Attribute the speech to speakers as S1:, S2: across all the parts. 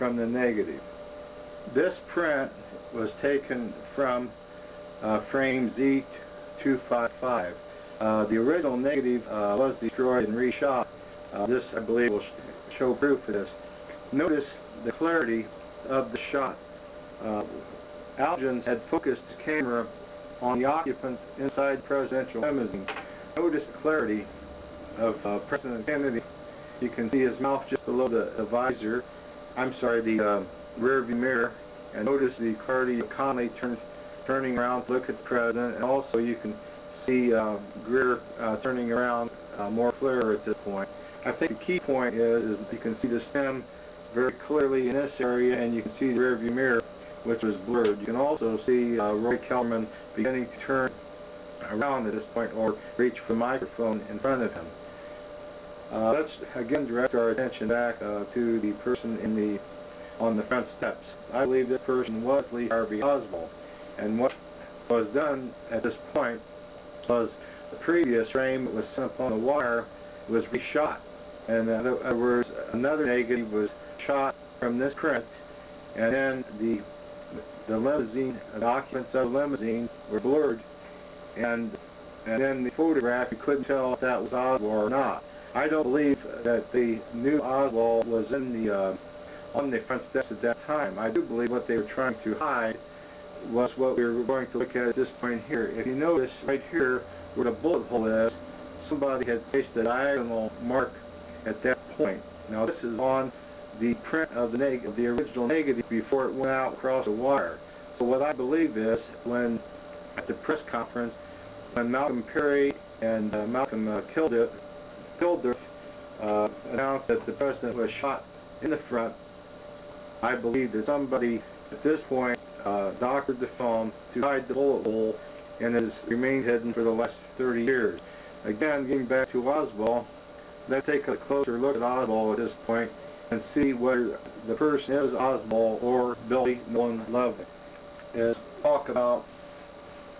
S1: from the negative. This print was taken from frame Z255. The original negative was destroyed and reshot. This, I believe, will show proof of this. Notice the clarity of the shot. Alin had focused his camera on the occupants inside the presidential limousine. Notice the clarity of President Kennedy. You can see his mouth just below the visor. I'm sorry, the rear view mirror. And notice the clarity of Connolly turning around to look at the president. And also you can see Greer turning around more clearer at this point. I think the key point is you can see the stem very clearly in this area, and you can see the rear view mirror, which was blurred. You can also see Roy Kellerman beginning to turn around at this point or reach for the microphone in front of him. Let's again direct our attention back to the person on the front steps. I believe this person was Lee Harvey Oswald, and what was done at this point was the previous frame that was sent up on the wire was reshot, and in other words, another negative was shot from this print, and then the limousine, the occupants of the limousine were blurred, and then the photograph, you couldn't tell if that was Oswald or not. I don't believe that they knew Oswald was in on the front steps at that time. I do believe what they were trying to hide was what we were going to look at this point here. If you notice right here where the bullet hole is, somebody had placed a diagonal mark at that point. Now this is on the print of the original negative before it went out across the wire. So what I believe is when at the press conference, when Malcolm Perry and Malcolm Kilduff announced that the president was shot in the front, I believe that somebody at this point doctored the film to hide the bullet hole and has remained hidden for the last 30 years. Again, getting back to Oswald, let's take a closer look at Oswald at this point and see whether the person is Oswald or Billy Nolan Loving. Let's talk about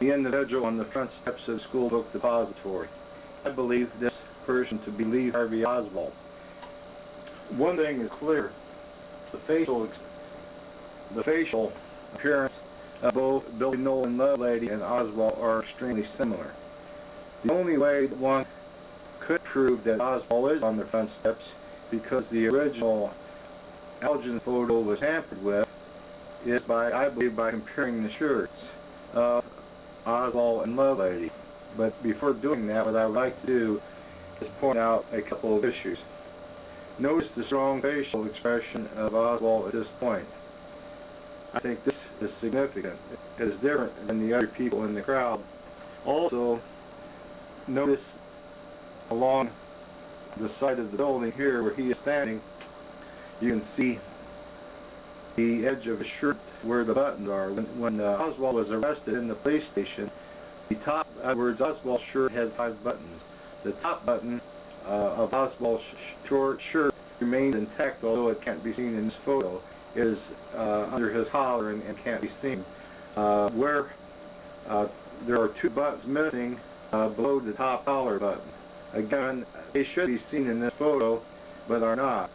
S1: the individual on the front steps of the school book depository. I believe this person to be Lee Harvey Oswald. One thing is clear: the facial appearance of both Billy Nolan Lovelady and Oswald are extremely similar. The only way that one could prove that Oswald is on the front steps, because the original Alin photo was tampered with, is I believe by comparing the shirts of Oswald and Lovelady. But before doing that, what I would like to do is point out a couple of issues. Notice the strong facial expression of Oswald at this point. I think this is significant. It is different than the other people in the crowd. Also, notice along the side of the building here where he is standing, you can see the edge of his shirt where the buttons are. When Oswald was arrested in the police station, the top, in other words, Oswald's shirt had 5 buttons. The top button of Oswald's short shirt remains intact, although it can't be seen in this photo. It is under his collar and can't be seen. Where there are 2 buttons missing below the top collar button. Again, they should be seen in this photo, but are not.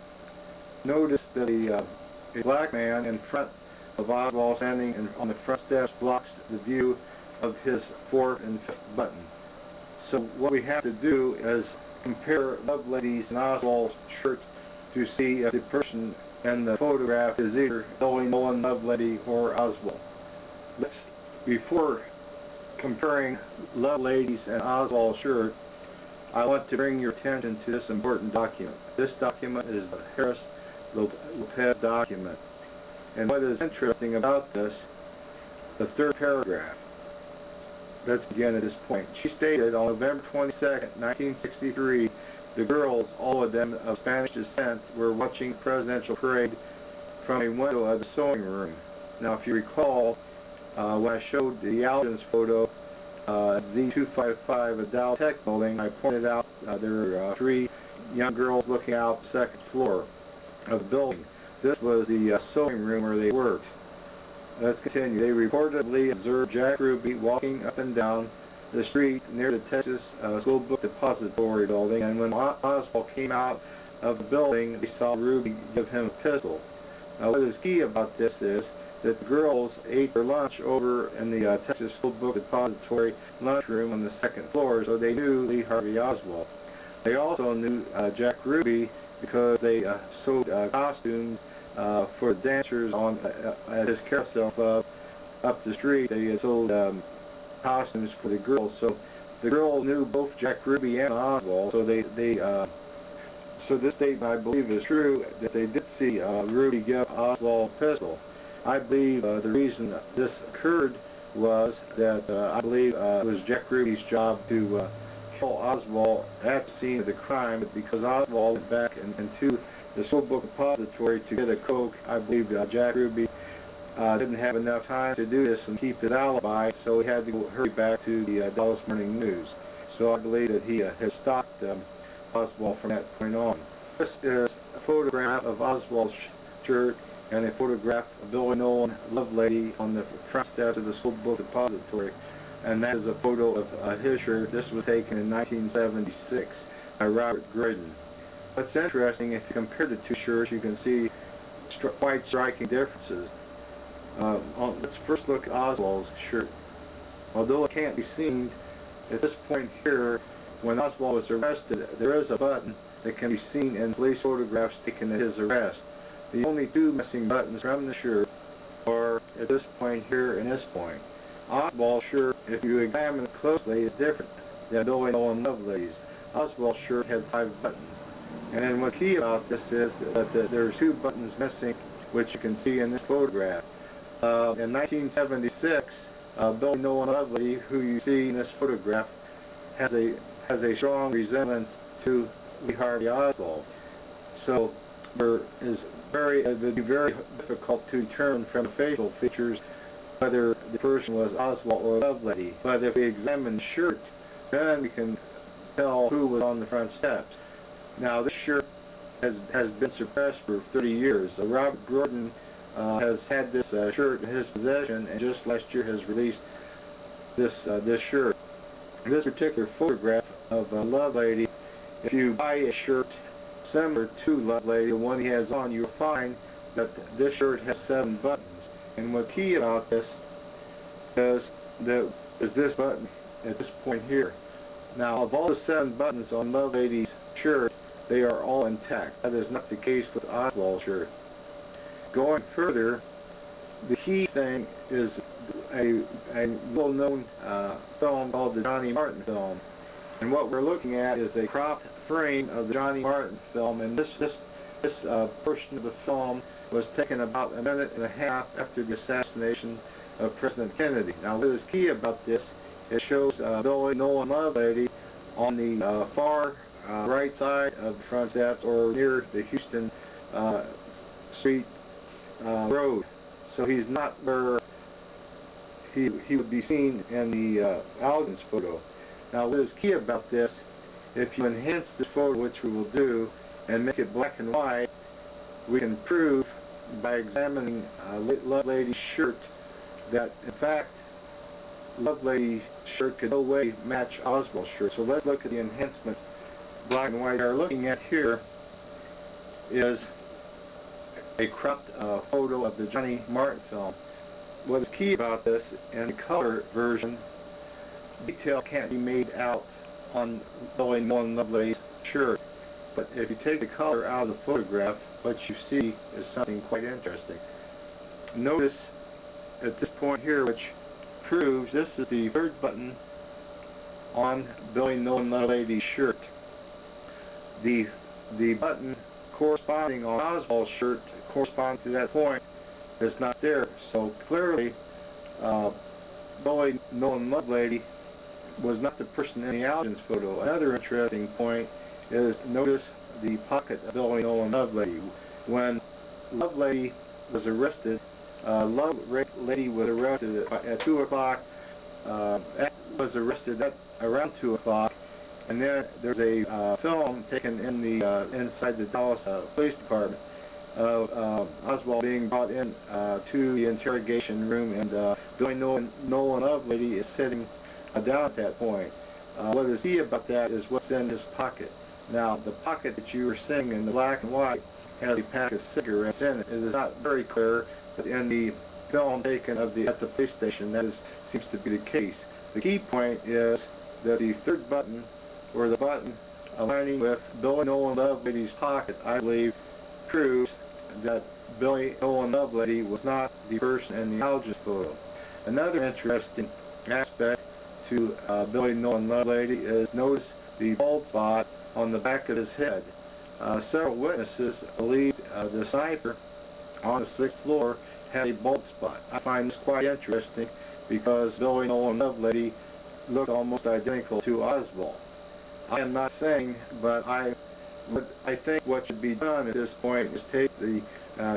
S1: Notice that a black man in front of Oswald standing on the front steps blocks the view of his 4th and 5th button. So what we have to do is compare Lovelady's and Oswald's shirts to see if the person in the photograph is either Billy Nolan Lovelady or Oswald. Before comparing Lovelady's and Oswald's shirt, I want to bring your attention to this important document. This document is the Harris-Lopez document. And what is interesting about this, the 3rd paragraph. Let's begin at this point. She stated on November 22nd, 1963, the girls, all of them of Spanish descent, were watching the presidential parade from a window of the sewing room. Now, if you recall, when I showed the Algin's photo at Z255 at Dow Tech building, I pointed out there were 3 young girls looking out the 2nd floor of the building. This was the sewing room where they worked. Let's continue. They reportedly observed Jack Ruby walking up and down the street near the Texas School Book Depository building, and when Oswald came out of the building, they saw Ruby give him a pistol. Now, what is key about this is that the girls ate their lunch over in the Texas School Book Depository lunchroom on the second floor, so they knew Lee Harvey Oswald. They also knew Jack Ruby because they sold costumes for dancers on at his carousel club up the street. They had sold costumes for the girls, so the girls knew both Jack Ruby and Oswald. So this statement, I believe, is true, that they did see Ruby give Oswald a pistol. I believe the reason this occurred was that I believe it was Jack Ruby's job to kill Oswald at the scene of the crime, but because Oswald went back into the School Book Depository to get a Coke, I believe Jack Ruby didn't have enough time to do this and keep his alibi, so he had to hurry back to the Dallas Morning News. So I believe that he had stopped Oswald from that point on. This is a photograph of Oswald's shirt and a photograph of Billy Nolan Lovelady on the front steps of the School Book Depository, and that is a photo of his shirt. This was taken in 1976 by Robert Graydon. What's interesting, if you compare the two shirts, you can see quite striking differences. Let's first look at Oswald's shirt. Although it can't be seen at this point here, when Oswald was arrested, there is a button that can be seen in police photographs taken at his arrest. The only two missing buttons from the shirt are at this point here and this point. Oswald's shirt, if you examine it closely, is different than Billy Nolan Lovelady's. Oswald's shirt had 5 buttons. And then what's key about this is that there's 2 buttons missing, which you can see in this photograph. In 1976, Billy Nolan Lovelady, who you see in this photograph, has a strong resemblance to Lee Harvey Oswald. So it would be very difficult to determine from the facial features whether the person was Oswald or Lovelady. But if we examine the shirt, then we can tell who was on the front steps. Now, this shirt has been suppressed for 30 years. Robert Gordon has had this shirt in his possession, and just last year has released this shirt. This particular photograph of Lovelady, if you buy a shirt similar to Lovelady, the one he has on, you'll find that this shirt has 7 buttons. And what's key about this is this button at this point here. Now, of all the 7 buttons on Lovelady's shirt, they are all intact. That is not the case with Oswald's shirt. Going further, the key thing is a well-known film called the Johnny Martin film. And what we're looking at is a cropped frame of the Johnny Martin film, and this portion of the film was taken about a minute and a half after the assassination of President Kennedy. Now, what is key about this, it shows Billy Nolan Lovelady on the far right side of the front steps, or near the Houston Street road. So he's not where he would be seen in the Alin's photo. Now, what is key about this, if you enhance this photo, which we will do, and make it black and white, we can prove by examining Lovelady's shirt that, in fact, Lovelady's shirt could no way match Oswald's shirt. So let's look at the enhancement black and white. What we're looking at here is a cropped photo of the Johnny Martin film. What is key about this, in the color version, detail can't be made out on Billy Nolan Lovelady's shirt. But if you take the color out of the photograph, what you see is something quite interesting. Notice at this point here, which proves this is the 3rd button on Billy Nolan Lovelady's shirt. The button corresponding on Oswald's shirt corresponding to that point is not there. So clearly, Billy Nolan Lovelady was not the person in the Algin's photo. Another interesting point is, notice the pocket of Billy Nolan Lovelady. When Lovelady was arrested, Lovelady was arrested at 2 o'clock, was arrested at around 2 o'clock, and then there's a film taken in the inside the Dallas Police Department of Oswald being brought in to the interrogation room, and Billy Nolan Lovelady is sitting down at that point. What is key about that is what's in his pocket. Now, the pocket that you were seeing in the black and white has a pack of cigarettes in it. It is not very clear, but in the film taken at the police station, seems to be the case. The key point is that the third button, or the button aligning with Billy Nolan Lovelady's pocket, I believe, proves that Billy Nolan Lovelady was not the person in the intelligence photo. Another interesting aspect to Billy Nolan Lovelady is notice the bald spot on the back of his head. Several witnesses believed the sniper on the 6th floor had a bald spot. I find this quite interesting because Billy Nolan Lovelady looked almost identical to Oswald. I am not saying, but I think what should be done at this point is take the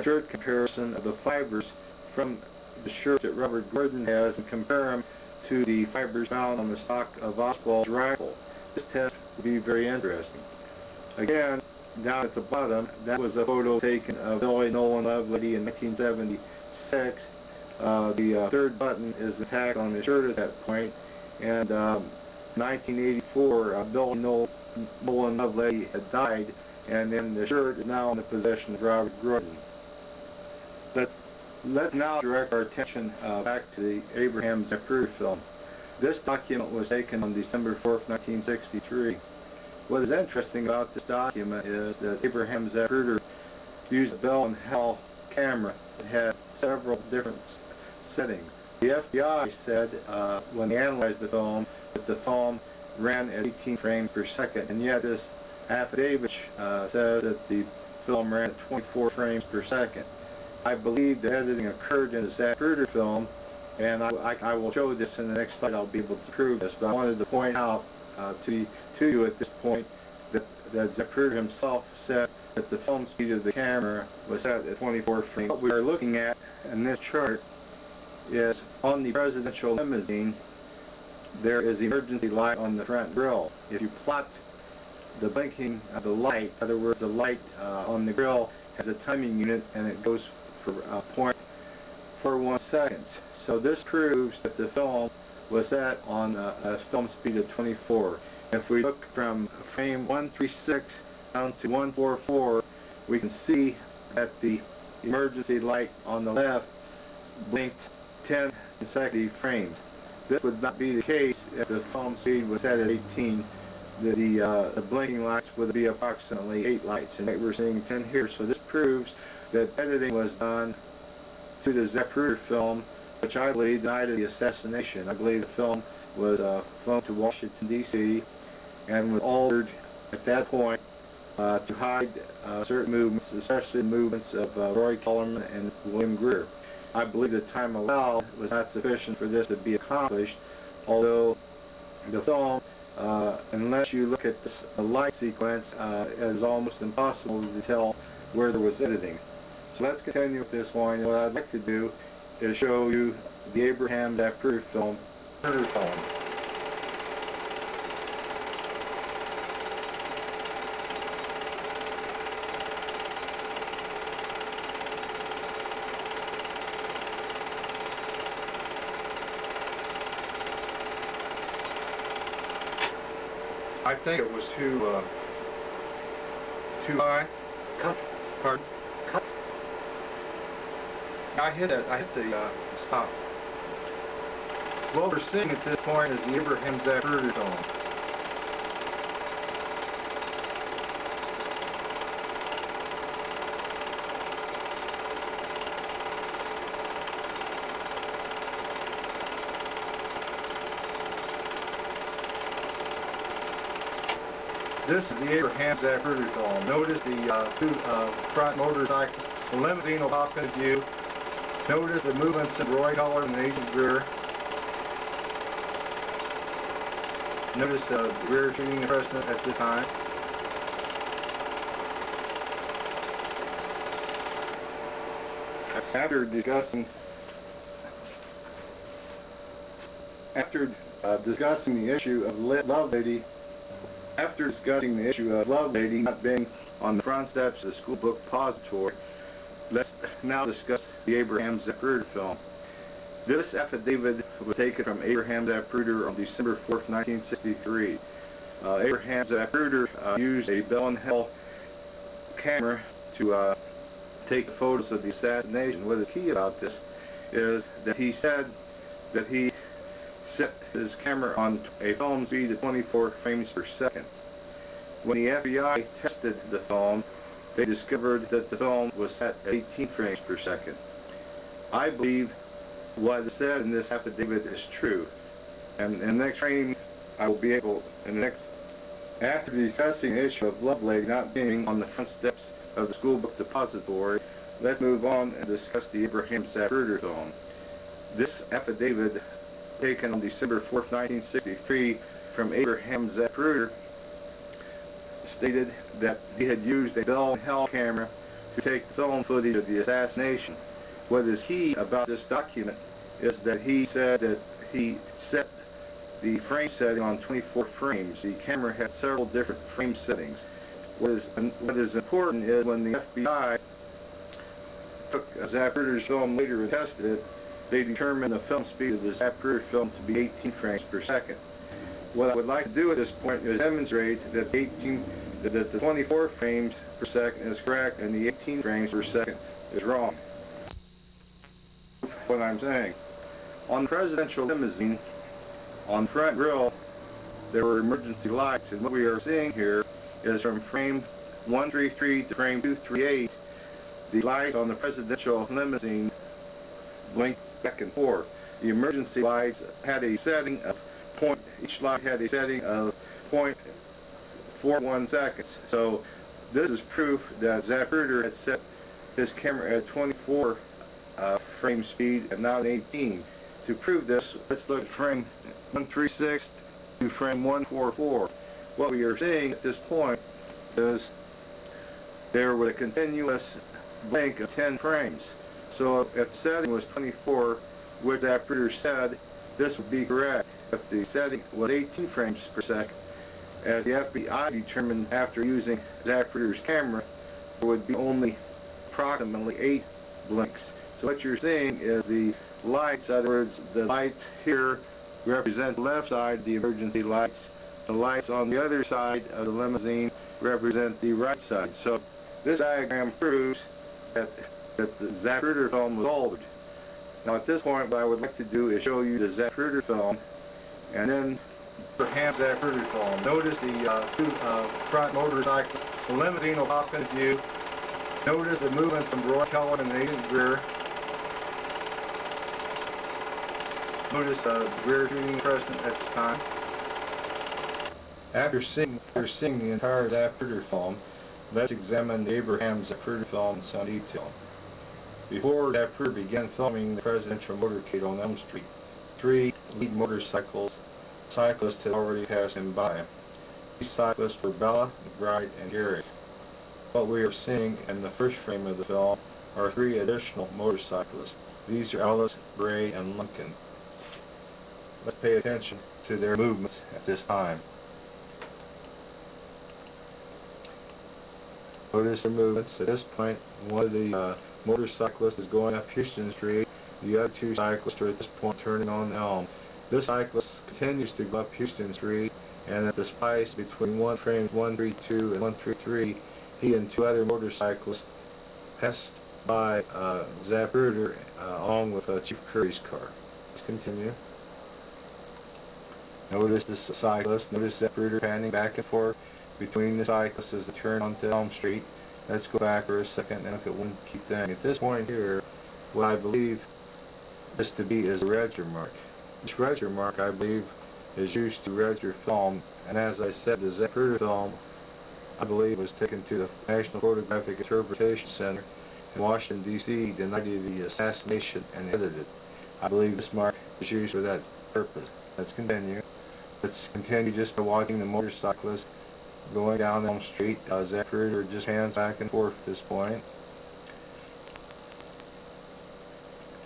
S1: shirt comparison of the fibers from the shirt that Robert Gordon has and compare them to the fibers found on the stock of Oswald's rifle. This test will be very interesting. Again, down at the bottom, that was a photo taken of Billy Nolan Lovelady in 1976. The third button is attacked on the shirt at that point, and 1984, Billy Nolan Lovelady had died, and then the shirt is now in the possession of Robert Gordon. Let's now direct our attention back to the Abraham Zapruder film. This document was taken on December 4th, 1963. What is interesting about this document is that Abraham Zapruder used a Bell and Howell camera that had several different settings. The FBI said when they analyzed the film that the film ran at 18 frames per second, and yet this affidavit says that the film ran at 24 frames per second. I believe the editing occurred in the Zapruder film, and I will show this in the next slide. I'll be able to prove this, but I wanted to point out to you at this point that Zapruder himself said that the film speed of the camera was set at 24 frames. What we are looking at in this chart is on the presidential limousine, there is the emergency light on the front grille. If you plot the blinking of the light, in other words, the light on the grille has a timing unit and it goes for 0.41 seconds. So this proves that the film was set on a film speed of 24. If we look from frame 136 down to 144, we can see that the emergency light on the left blinked 10 consecutive frames. This would not be the case if the film speed was set at 18. The blinking lights would be approximately 8 lights, and we're seeing 10 here. So this proves that editing was done to the Zapruder film, which I believe died of the assassination. I believe the film was flown to Washington, D.C., and was altered at that point to hide certain movements, especially movements of Roy Kellerman and William Greer. I believe the time allowed was not sufficient for this to be accomplished, although the film, unless you look at the light sequence, it is almost impossible to tell where there was editing. So let's continue with this one. What I'd like to do is show you the Abraham Zapruder film. I think it was too high.
S2: Cut.
S1: Pardon?
S2: Cut.
S1: I hit the stop. What we're seeing at this point is the Abraham Zapruder film. This is the Abraham Zapruder film. Notice the two front motorcycles. The limousine will pop into view. Notice the movements of Roy Kellerman and Agent Greer. Notice the rear shooting the president at the time. After discussing the issue of Lovelady, after discussing the issue of Lovelady not being on the front steps of the school book depository, let's now discuss the Abraham Zapruder film. This affidavit was taken from Abraham Zapruder on December 4th, 1963. Abraham Zapruder used a Bell and Howell camera to take photos of the assassination. What is key about this is that he said that he set his camera on a film speed of 24 frames per second. When the FBI tested the film, they discovered that the film was set at 18 frames per second. I believe what is said in this affidavit is true. And in the next training, I will be able, after discussing the issue of Lovelady not being on the front steps of the school book depository, let's move on and discuss the Abraham Zapruder film. This affidavit, taken on December 4th, 1963, from Abraham Zapruder, stated that he had used a Bell & Howell camera to take film footage of the assassination. What is key about this document is that he said that he set the frame setting on 24 frames. The camera had several different frame settings. What is important is when the FBI took Zapruder's film later and tested it, they determined the film speed of the Zapruder film to be 18 frames per second. What I would like to do at this point is demonstrate that the 24 frames per second is correct and the 18 frames per second is wrong. What I'm saying. On the presidential limousine, on the front grille, there were emergency lights, and what we are seeing here is from frame 133 to frame 238, the lights on the presidential limousine blink back and forth. The emergency lights had a setting of each light had a setting of 0.41 seconds. So this is proof that Zapruder had set his camera at 24 frame speed and not an 18. To prove this, let's look at frame 136 to frame 144. What we are seeing at this point is there was a continuous blink of 10 frames. So if the setting was 24, which Zapruder said, this would be correct. If the setting was 18 frames per second, as the FBI determined after using Zapruder's camera, there would be only approximately 8 blinks. So what you're seeing is the lights, in other words, the lights here represent the left side of the emergency lights. The lights on the other side of the limousine represent the right side. So this diagram proves that the Zapruder film was altered. Now at this point, what I would like to do is show you the Zapruder film, and then Abraham Zapruder film. Notice the two front motorcycles. The limousine will pop into view. Notice the movements of Roy Cullen in the rear. Notice rear tuning present at this time. After seeing the entire Zapruder film, let's examine the Abraham Zapruder film in some detail. Before Zapruder began filming the presidential motorcade on Elm Street, 3 lead cyclists had already passed him by. These cyclists were Bella, McBride, and Gary. What we are seeing in the first frame of the film are 3 additional motorcyclists. These are Ellis, Gray, and Lincoln. Let's pay attention to their movements at this time. Notice their movements. At this point, one of the motorcyclists is going up Houston Street. The other 2 cyclists are at this point turning on Elm. This cyclist continues to go up Houston Street, and at the spice between frames 132 and 133, he and 2 other motorcyclists passed by Zapruder along with Chief Curry's car. Let's continue. Notice this cyclist. Notice Zapruder panning back and forth between the cyclists as they turn onto Elm Street. Let's go back for a second and look at one key thing. At this point here, what I believe this to be is a register mark. This register mark, I believe, is used to register film, and as I said, the Zapruder film, I believe, was taken to the National Photographic Interpretation Center in Washington, D.C. the night of the assassination and edited. I believe this mark is used for that purpose. Let's continue. Let's continue just by watching the motorcyclist going down Elm Street. Zapruder just hands back and forth at this point.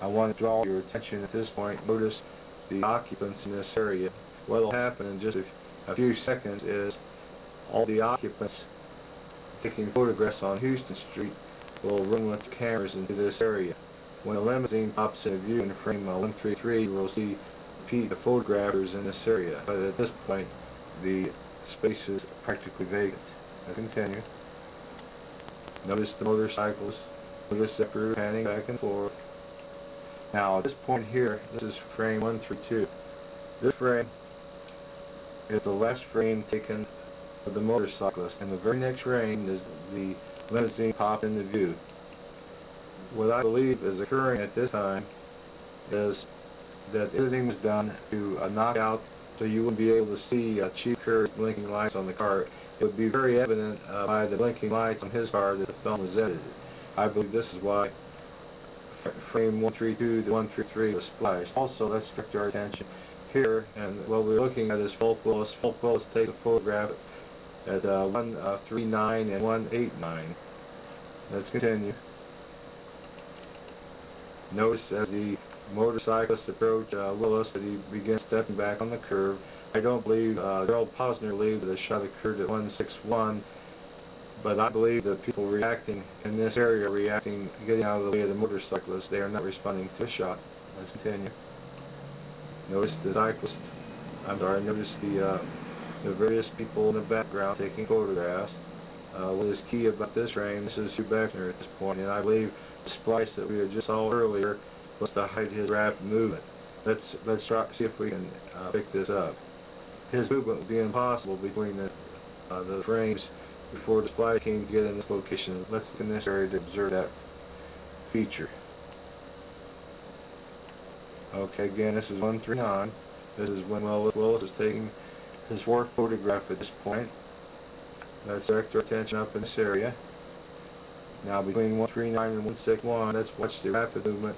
S1: I want to draw your attention at this point. Notice the occupants in this area. What will happen in just a few seconds is all the occupants taking photographs on Houston Street will run with the cameras into this area. When a limousine pops into view in frame 133, we'll see the photographers in this area. But at this point, the space is practically vacant. I'll continue. Notice the motorcyclist. Notice Zapruder panning back and forth. Now at this point here, this is frame 132. This frame is the last frame taken of the motorcyclist, and the very next frame is the limousine popped into view. What I believe is occurring at this time is that editing was done to knock out so you wouldn't be able to see cheap curves, blinking lights on the car. It would be very evident by the blinking lights on his car that the film was edited. I believe this is why frame 132 to 133 was spliced. Also, let's direct our attention here, and what we're looking at is Philip Willis. Philip Willis takes a photograph at 139 and 189. Let's continue. Notice as the motorcyclist approached Willis that he began stepping back on the curve. I don't believe Gerald Posner believed that the shot occurred at 161, but I believe that people reacting in this area getting out of the way of the motorcyclist. They are not responding to a shot. Let's continue. Notice the cyclist. Notice the various people in the background taking photographs. What is key about this frame, this is Hugh Beckner at this point, and I believe the splice that we had just saw earlier was to hide his rapid movement. Let's try see if we can pick this up. His movement would be impossible between the frames before the splice came to get in this location. Let's look in this area to observe that feature. Okay, again, this is 139. This is when Willis is taking his fourth photograph at this point. Let's direct our attention up in this area. Now between 139 and 161, let's watch the rapid movement.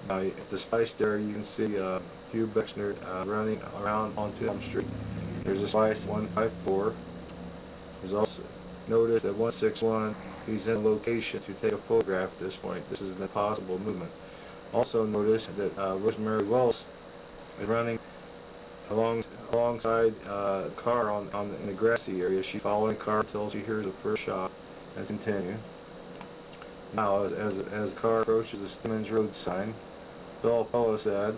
S1: At the splice there, you can see Hugh Beckner running around onto Elm Street. There's a splice at 154. There's also, notice at 161, he's in a location to take a photograph at this point. This is an impossible movement. Also notice that Rosemary Wells is running alongside a car in the grassy area. She's following the car until she hears the first shot. Let's continue. Now, as the car approaches the Stemmons Road sign, Phil Willis said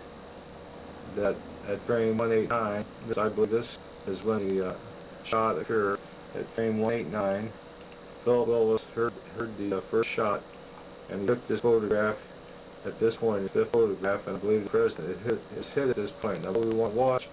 S1: that at frame 189, I believe this is when the shot occurred. At frame 189, Phil Willis heard the first shot, and he took this photograph at this point, the fifth photograph, and I believe the president is hit at this point. Now what we want to watch